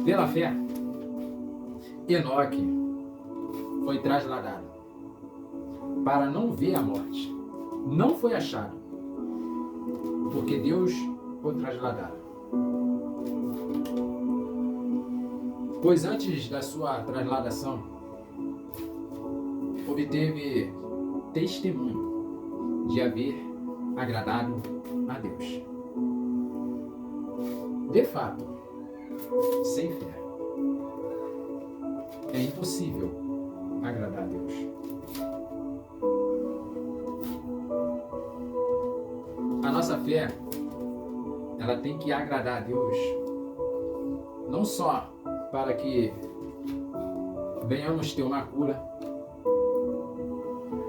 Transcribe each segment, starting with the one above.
Pela fé, Enoque foi trasladado para não ver a morte. Não foi achado, porque Deus o trasladara. Pois antes da sua trasladação, obteve testemunho de haver agradado a Deus. De fato, sem fé, é impossível agradar a Deus. A nossa fé, ela tem que agradar a Deus, não só para que venhamos ter uma cura.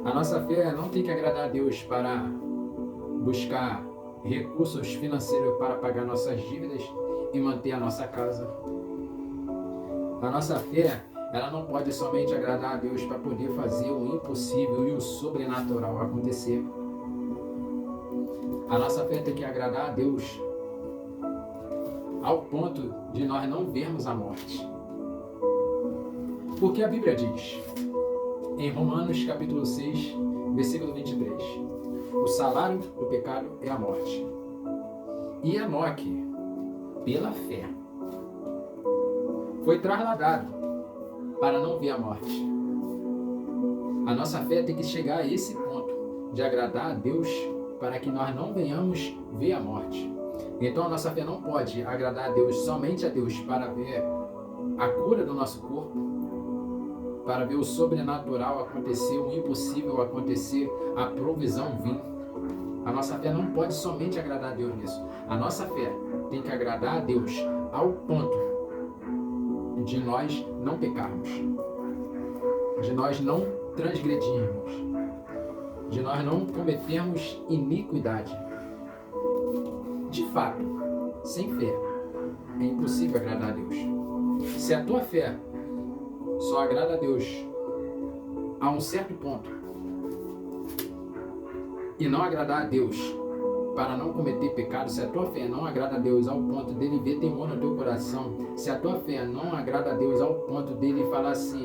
A nossa fé não tem que agradar a Deus para buscar recursos financeiros para pagar nossas dívidas e manter a nossa casa. A nossa fé, ela não pode somente agradar a Deus para poder fazer o impossível e o sobrenatural acontecer. A nossa fé tem que agradar a Deus ao ponto de nós não vermos a morte. Porque a Bíblia diz, em Romanos capítulo 6, versículo 23, o salário do pecado é a morte. E Enoque, pela fé, foi trasladado para não ver a morte. A nossa fé tem que chegar a esse ponto de agradar a Deus para que nós não venhamos ver a morte. Então a nossa fé não pode agradar a Deus, somente a Deus, para ver a cura do nosso corpo, para ver o sobrenatural acontecer, o impossível acontecer, a provisão vir. A nossa fé não pode somente agradar a Deus nisso. A nossa fé tem que agradar a Deus ao ponto de nós não pecarmos, de nós não transgredirmos, de nós não cometermos iniquidade. De fato, sem fé, é impossível agradar a Deus. Se a tua fé só agrada a Deus a um certo ponto e não agradar a Deus para não cometer pecado, se a tua fé não agrada a Deus ao ponto dele ver temor no teu coração, se a tua fé não agrada a Deus ao ponto dele falar assim,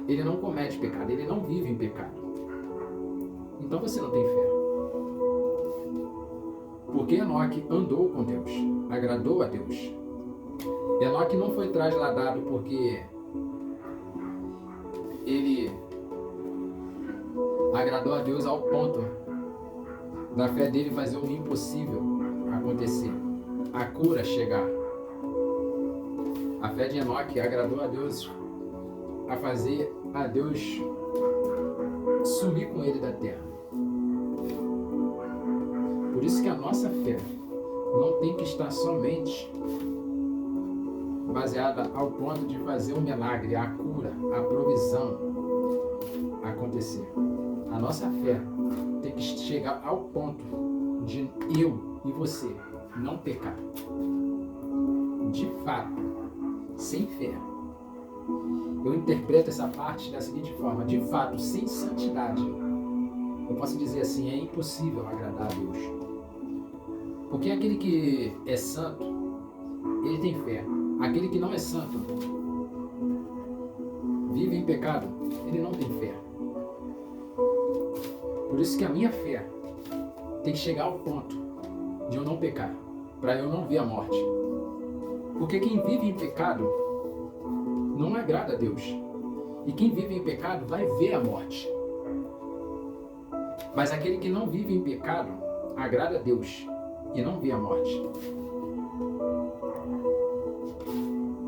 ele não comete pecado, ele não vive em pecado, então você não tem fé. Porque Enoque andou com Deus, agradou a Deus. Enoque não foi trasladado porque ele agradou a Deus ao ponto da fé dele fazer o impossível acontecer, a cura chegar. A fé de Enoque agradou a Deus a fazer a Deus sumir com ele da terra. Por isso que a nossa fé não tem que estar somente baseada ao ponto de fazer o milagre, a cura, a provisão acontecer. A nossa fé tem que chegar ao ponto de eu e você não pecar. De fato, sem fé. Eu interpreto essa parte da seguinte forma: de fato, sem santidade, eu posso dizer assim, é impossível agradar a Deus. Porque aquele que é santo, ele tem fé. Aquele que não é santo, vive em pecado, ele não tem fé. Por isso que a minha fé tem que chegar ao ponto de eu não pecar, para eu não ver a morte. Porque quem vive em pecado não agrada a Deus. E quem vive em pecado vai ver a morte. Mas aquele que não vive em pecado agrada a Deus e não vê a morte.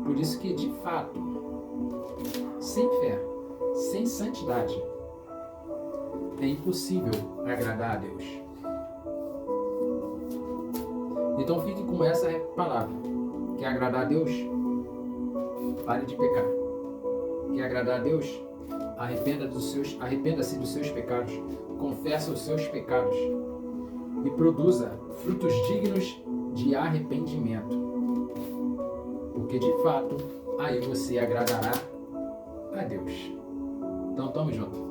Por isso que, de fato, sem fé, sem santidade, é impossível agradar a Deus. Então fique com essa palavra. Quer agradar a Deus? Pare de pecar. Quer agradar a Deus? Arrependa-se dos seus pecados. Confessa os seus pecados. E produza frutos dignos de arrependimento. Porque de fato, aí você agradará a Deus. Então, tamo junto.